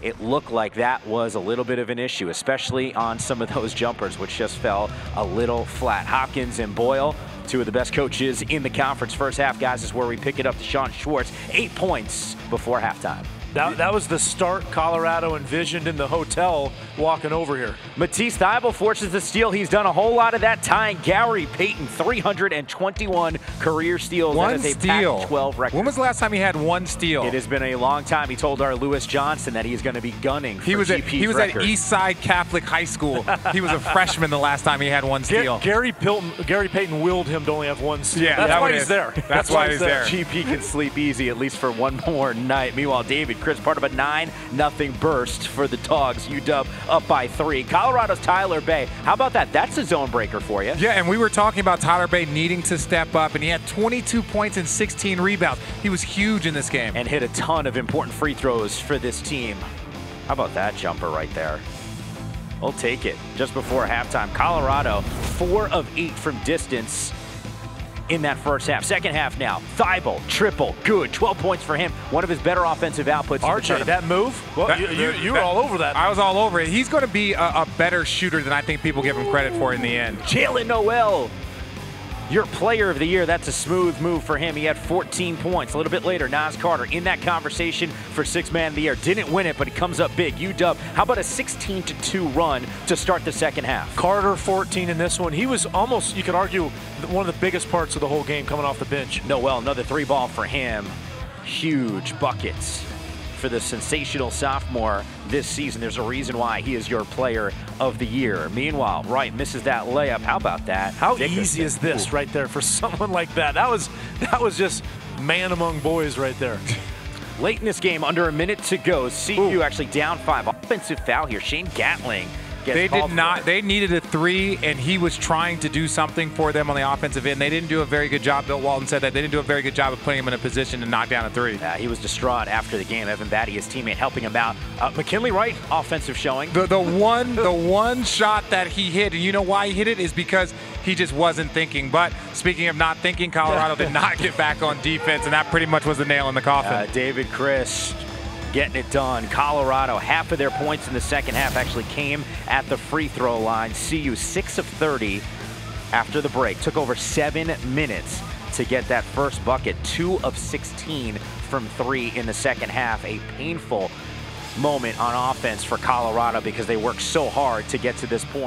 it looked like that was a little bit of an issue, especially on some of those jumpers, which just fell a little flat. Hopkins and Boyle, two of the best coaches in the conference. First half, guys, is where we pick it up to Sean Schwartz. 8 points before halftime. That was the start Colorado envisioned in the hotel walking over here. Matisse Thybulle forces the steal. He's done a whole lot of that, tying Gary Payton 321 career steals. One that is a steal. Pac-12 record. When was the last time he had one steal? It has been a long time. He told our Lewis Johnson that he's going to be gunning for GP's record. At Eastside Catholic High School. He was a freshman the last time he had one steal. Gary Payton willed him to only have one steal. Yeah, that's why he's there. That's why he's there. GP can sleep easy, at least for one more night. Meanwhile, David Chris, part of a 9-0 burst for the Dogs. UW up by 3. Colorado's Tyler Bay. How about that? That's a zone breaker for you. Yeah, and we were talking about Tyler Bay needing to step up, and he had 22 points and 16 rebounds. He was huge in this game. And hit a ton of important free throws for this team. How about that jumper right there? We'll take it. Just before halftime, Colorado 4 of 8 from distance in that first half. Second half now, Thybulle, triple, good, 12 points for him. One of his better offensive outputs. RJ, that move? Well, you were all over that. I was all over it. He's going to be a better shooter than I think people give him credit for in the end. Jaylen Nowell, your player of the year. That's a smooth move for him. He had 14 points. A little bit later, Nas Carter in that conversation for 6th man of the year. Didn't win it, but he comes up big. UW, how about a 16-2 run to start the second half? Carter 14 in this one. He was almost, you could argue, one of the biggest parts of the whole game coming off the bench. Nowell, another 3-ball for him. Huge buckets for the sensational sophomore this season. There's a reason why he is your player of the year. Meanwhile, Wright misses that layup. How about that? How easy is this right there for someone like that? That was just man among boys right there. Late in this game, under a minute to go, CU actually down 5. Offensive foul here. Shane Gatling. They did not. They needed a 3, and he was trying to do something for them on the offensive end. They didn't do a very good job. Bill Walton said that they didn't do a very good job of putting him in a position to knock down a 3. He was distraught after the game. Evan Batty, his teammate, helping him out. McKinley Wright, offensive showing. The one shot that he hit, and you know why he hit it, is because he just wasn't thinking. But speaking of not thinking, Colorado did not get back on defense, and that pretty much was the nail in the coffin. David Chris getting it done. Colorado, half of their points in the second half actually came at the free throw line. CU 6 of 30 after the break. Took over 7 minutes to get that first bucket. 2 of 16 from 3 in the second half. A painful moment on offense for Colorado because they worked so hard to get to this point.